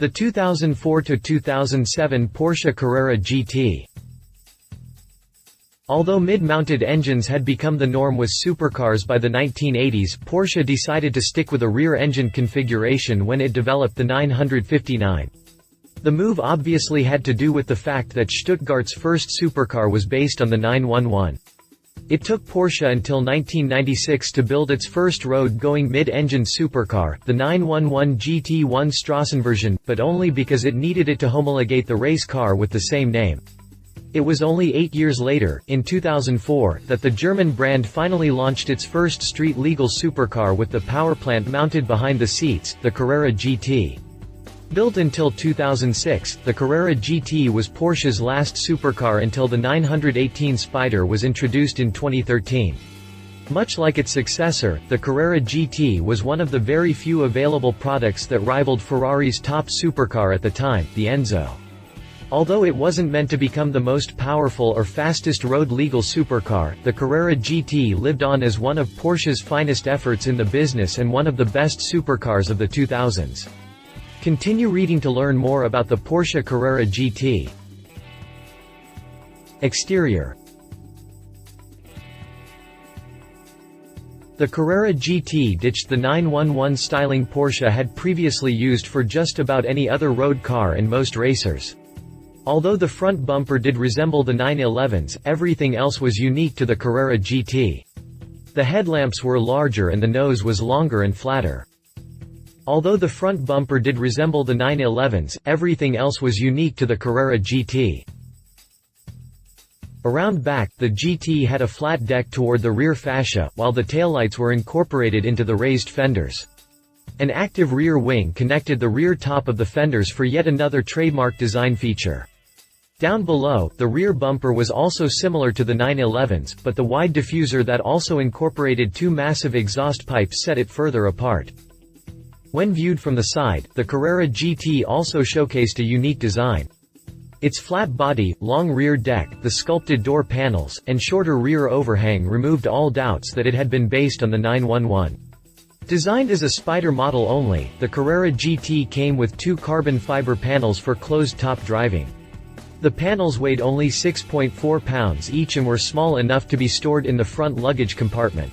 The 2004–2007 Porsche Carrera GT. Although mid-mounted engines had become the norm with supercars by the 1980s, Porsche decided to stick with a rear-engine configuration when it developed the 959. The move obviously had to do with the fact that Stuttgart's first supercar was based on the 911. It took Porsche until 1996 to build its first road-going mid-engine supercar, the 911 GT1 Strassenversion, but only because it needed it to homologate the race car with the same name. It was only 8 years later, in 2004, that the German brand finally launched its first street-legal supercar with the powerplant mounted behind the seats, the Carrera GT. Built until 2006, the Carrera GT was Porsche's last supercar until the 918 Spyder was introduced in 2013. Much like its successor, the Carrera GT was one of the very few available products that rivaled Ferrari's top supercar at the time, the Enzo. Although it wasn't meant to become the most powerful or fastest road-legal supercar, the Carrera GT lived on as one of Porsche's finest efforts in the business and one of the best supercars of the 2000s. Continue reading to learn more about the Porsche Carrera GT. Exterior. The Carrera GT ditched the 911 styling Porsche had previously used for just about any other road car and most racers. Although the front bumper did resemble the 911's, everything else was unique to the Carrera GT. The headlamps were larger and the nose was longer and flatter. Although the front bumper did resemble the 911's, everything else was unique to the Carrera GT. Around back, the GT had a flat deck toward the rear fascia, while the taillights were incorporated into the raised fenders. An active rear wing connected the rear top of the fenders for yet another trademark design feature. Down below, the rear bumper was also similar to the 911's, but the wide diffuser that also incorporated two massive exhaust pipes set it further apart. When viewed from the side, the Carrera GT also showcased a unique design. Its flat body, long rear deck, the sculpted door panels, and shorter rear overhang removed all doubts that it had been based on the 911. Designed as a Spyder model only, the Carrera GT came with two carbon fiber panels for closed-top driving. The panels weighed only 6.4 pounds each and were small enough to be stored in the front luggage compartment.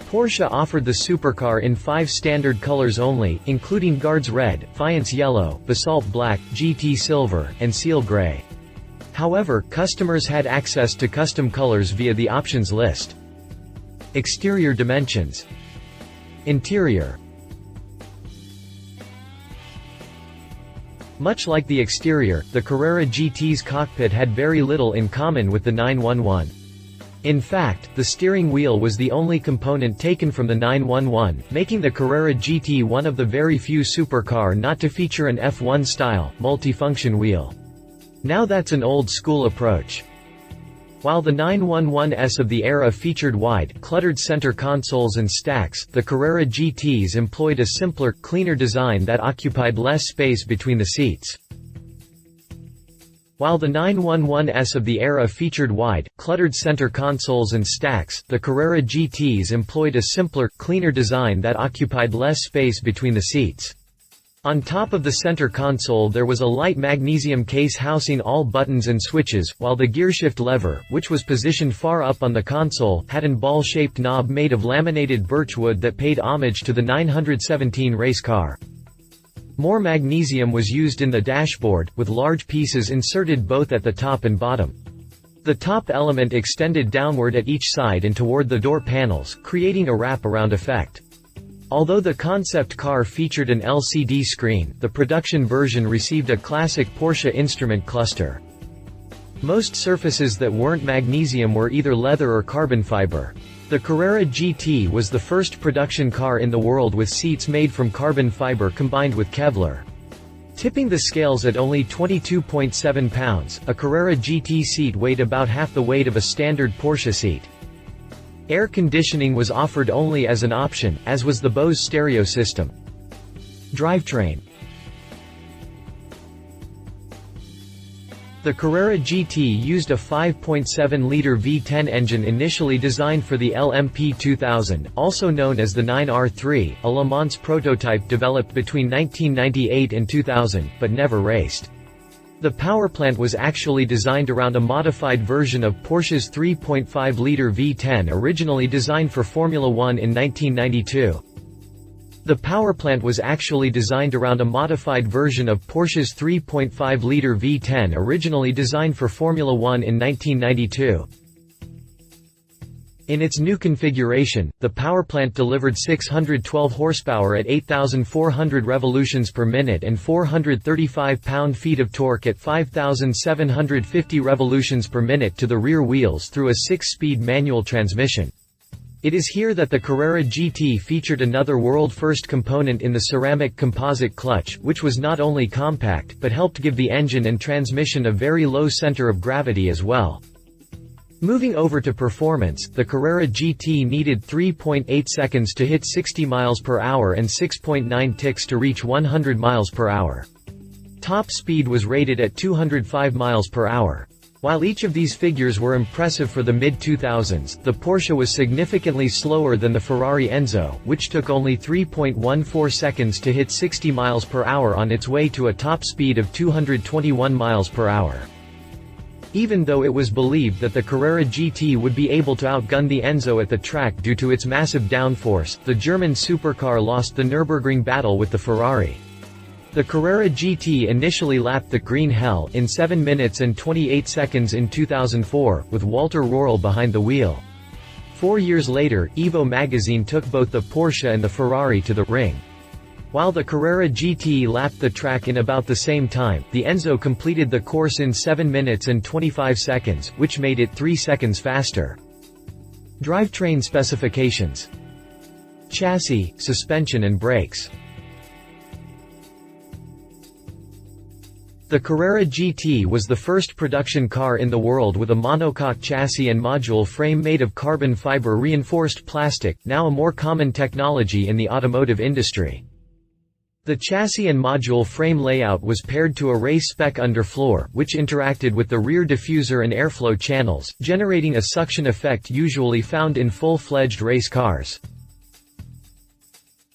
Porsche offered the supercar in 5 standard colors only, including Guards Red, Faience Yellow, Basalt Black, GT Silver, and Seal Grey. However, customers had access to custom colors via the options list. Exterior dimensions. Interior. Much like the exterior, the Carrera GT's cockpit had very little in common with the 911. In fact, the steering wheel was the only component taken from the 911, making the Carrera GT one of the very few supercar not to feature an F1-style, multifunction wheel. Now that's an old-school approach. While the 911s of the era featured wide, cluttered center consoles and stacks, the Carrera GTs employed a simpler, cleaner design that occupied less space between the seats. While the 911s of the era featured wide, cluttered center consoles and stacks, the Carrera GTs employed a simpler, cleaner design that occupied less space between the seats. On top of the center console there was a light magnesium case housing all buttons and switches, while the gearshift lever, which was positioned far up on the console, had an ball-shaped knob made of laminated birchwood that paid homage to the 917 race car. More magnesium was used in the dashboard, with large pieces inserted both at the top and bottom. The top element extended downward at each side and toward the door panels, creating a wrap-around effect. Although the concept car featured an LCD screen, the production version received a classic Porsche instrument cluster. Most surfaces that weren't magnesium were either leather or carbon fiber. The Carrera GT was the first production car in the world with seats made from carbon fiber combined with Kevlar. Tipping the scales at only 22.7 pounds, a Carrera GT seat weighed about half the weight of a standard Porsche seat. Air conditioning was offered only as an option, as was the Bose stereo system. Drivetrain. The Carrera GT used a 5.7-liter V10 engine initially designed for the LMP 2000, also known as the 9R3, a Le Mans prototype developed between 1998 and 2000, but never raced. The powerplant was actually designed around a modified version of Porsche's 3.5-liter V10 originally designed for Formula One in 1992. The powerplant was actually designed around a modified version of Porsche's 3.5-liter V10 originally designed for Formula One in 1992. In its new configuration, the powerplant delivered 612 horsepower at 8,400 revolutions per minute and 435 pound-feet of torque at 5,750 revolutions per minute to the rear wheels through a 6-speed manual transmission. It is here that the Carrera GT featured another world-first component in the ceramic composite clutch, which was not only compact, but helped give the engine and transmission a very low center of gravity as well. Moving over to performance, the Carrera GT needed 3.8 seconds to hit 60 miles per hour and 6.9 ticks to reach 100 miles per hour. Top speed was rated at 205 miles per hour. While each of these figures were impressive for the mid-2000s, the Porsche was significantly slower than the Ferrari Enzo, which took only 3.14 seconds to hit 60 miles per hour on its way to a top speed of 221 miles per hour. Even though it was believed that the Carrera GT would be able to outgun the Enzo at the track due to its massive downforce, the German supercar lost the Nürburgring battle with the Ferrari. The Carrera GT initially lapped the Green Hell in 7 minutes and 28 seconds in 2004, with Walter Röhrl behind the wheel. 4 years later, Evo magazine took both the Porsche and the Ferrari to the ring. While the Carrera GT lapped the track in about the same time, the Enzo completed the course in 7 minutes and 25 seconds, which made it 3 seconds faster. Drivetrain specifications: chassis, suspension and brakes. The Carrera GT was the first production car in the world with a monocoque chassis and module frame made of carbon fiber reinforced plastic, now a more common technology in the automotive industry. The chassis and module frame layout was paired to a race-spec underfloor, which interacted with the rear diffuser and airflow channels, generating a suction effect usually found in full-fledged race cars.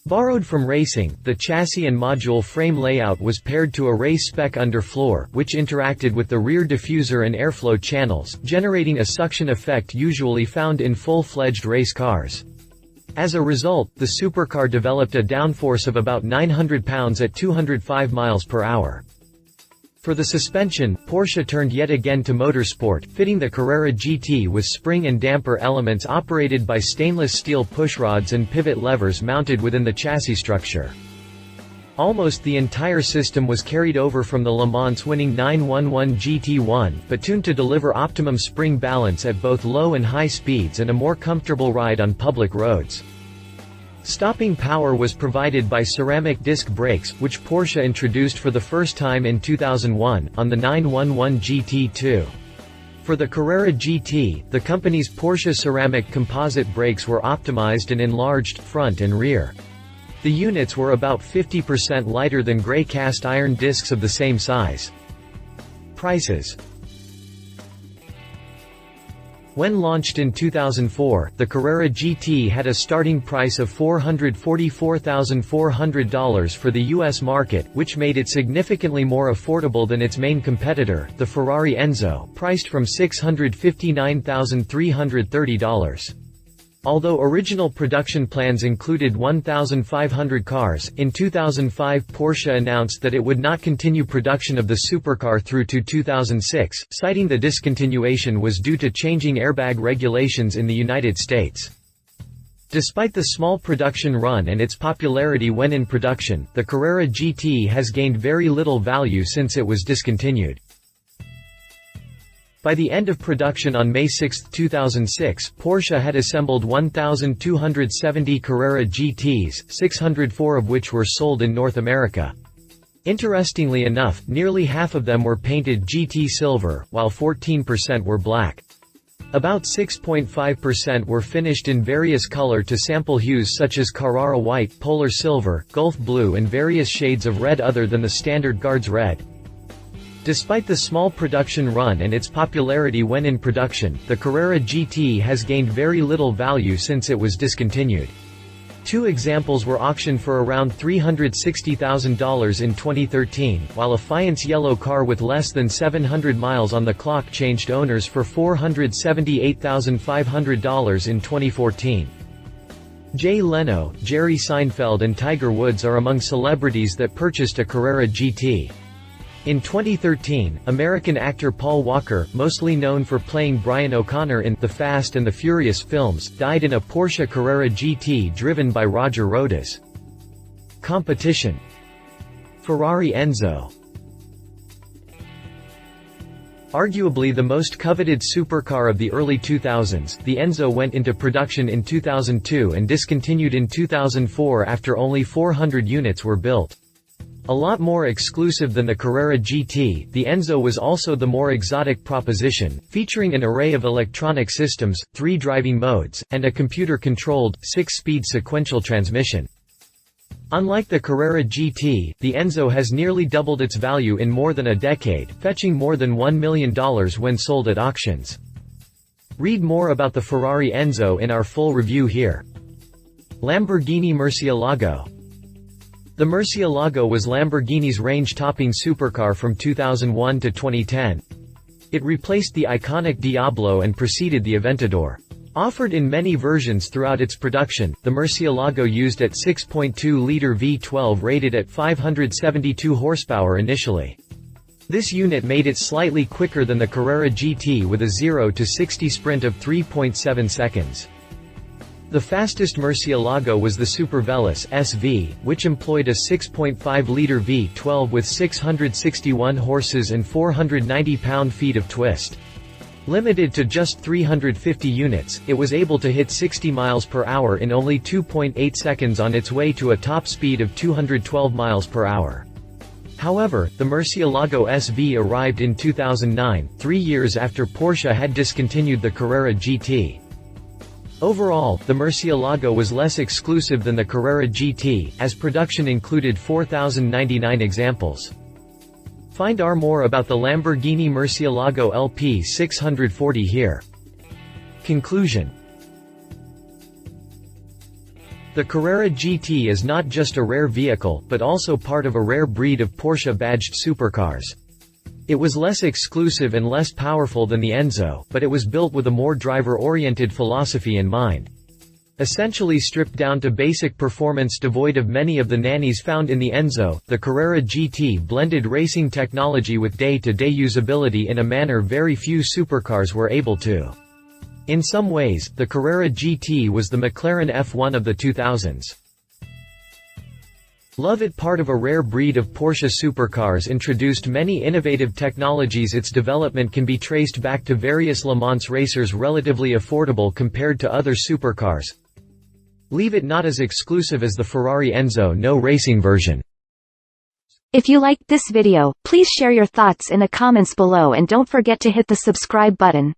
Borrowed from racing, the chassis and module frame layout was paired to a race-spec underfloor, which interacted with the rear diffuser and airflow channels, generating a suction effect usually found in full-fledged race cars. As a result, the supercar developed a downforce of about 900 pounds at 205 miles per hour. For the suspension, Porsche turned yet again to motorsport, fitting the Carrera GT with spring and damper elements operated by stainless steel pushrods and pivot levers mounted within the chassis structure. Almost the entire system was carried over from the Le Mans winning 911 GT1, but tuned to deliver optimum spring balance at both low and high speeds and a more comfortable ride on public roads. Stopping power was provided by ceramic disc brakes, which Porsche introduced for the first time in 2001, on the 911 GT2. For the Carrera GT, the company's Porsche ceramic composite brakes were optimized and enlarged, front and rear. The units were about 50% lighter than gray cast iron discs of the same size. Prices. When launched in 2004, the Carrera GT had a starting price of $444,400 for the US market, which made it significantly more affordable than its main competitor, the Ferrari Enzo, priced from $659,330. Although original production plans included 1,500 cars, in 2005 Porsche announced that it would not continue production of the supercar through to 2006, citing the discontinuation was due to changing airbag regulations in the United States. Despite the small production run and its popularity when in production, the Carrera GT has gained very little value since it was discontinued. By the end of production on May 6, 2006, Porsche had assembled 1,270 Carrera GTs, 604 of which were sold in North America. Interestingly enough, nearly half of them were painted GT silver, while 14% were black. About 6.5% were finished in various color to sample hues such as Carrara white, polar silver, Gulf blue and various shades of red other than the standard Guards red. Despite the small production run and its popularity when in production, the Carrera GT has gained very little value since it was discontinued. Two examples were auctioned for around $360,000 in 2013, while a Fiance yellow car with less than 700 miles on the clock changed owners for $478,500 in 2014. Jay Leno, Jerry Seinfeld and Tiger Woods are among celebrities that purchased a Carrera GT. In 2013, American actor Paul Walker, mostly known for playing Brian O'Connor in The Fast and the Furious films, died in a Porsche Carrera GT driven by Roger Rodas. Competition. Ferrari Enzo. Arguably the most coveted supercar of the early 2000s, the Enzo went into production in 2002 and discontinued in 2004 after only 400 units were built. A lot more exclusive than the Carrera GT, the Enzo was also the more exotic proposition, featuring an array of electronic systems, 3 driving modes, and a computer-controlled, 6-speed sequential transmission. Unlike the Carrera GT, the Enzo has nearly doubled its value in more than a decade, fetching more than $1 million when sold at auctions. Read more about the Ferrari Enzo in our full review here. Lamborghini Murcielago. The Murcielago was Lamborghini's range-topping supercar from 2001 to 2010. It replaced the iconic Diablo and preceded the Aventador. Offered in many versions throughout its production, the Murcielago used at 6.2-liter V12 rated at 572 horsepower initially. This unit made it slightly quicker than the Carrera GT with a 0 to 60 sprint of 3.7 seconds. The fastest Murcielago was the Super Veloce SV, which employed a 6.5-liter V12 with 661 horses and 490 pound-feet of twist. Limited to just 350 units, it was able to hit 60 miles per hour in only 2.8 seconds on its way to a top speed of 212 miles per hour. However, the Murcielago SV arrived in 2009, 3 years after Porsche had discontinued the Carrera GT. Overall, the Murcielago was less exclusive than the Carrera GT, as production included 4,099 examples. Find more about the Lamborghini Murcielago LP 640 here. Conclusion. The Carrera GT is not just a rare vehicle, but also part of a rare breed of Porsche-badged supercars. It was less exclusive and less powerful than the Enzo, but it was built with a more driver-oriented philosophy in mind. Essentially stripped down to basic performance devoid of many of the nannies found in the Enzo, the Carrera GT blended racing technology with day-to-day usability in a manner very few supercars were able to. In some ways, the Carrera GT was the McLaren F1 of the 2000s. Love it. Part of a rare breed of Porsche supercars introduced many innovative technologies. Its development can be traced back to various Le Mans racers, relatively affordable compared to other supercars. Leave it not as exclusive as the Ferrari Enzo no racing version. If you liked this video, please share your thoughts in the comments below and don't forget to hit the subscribe button.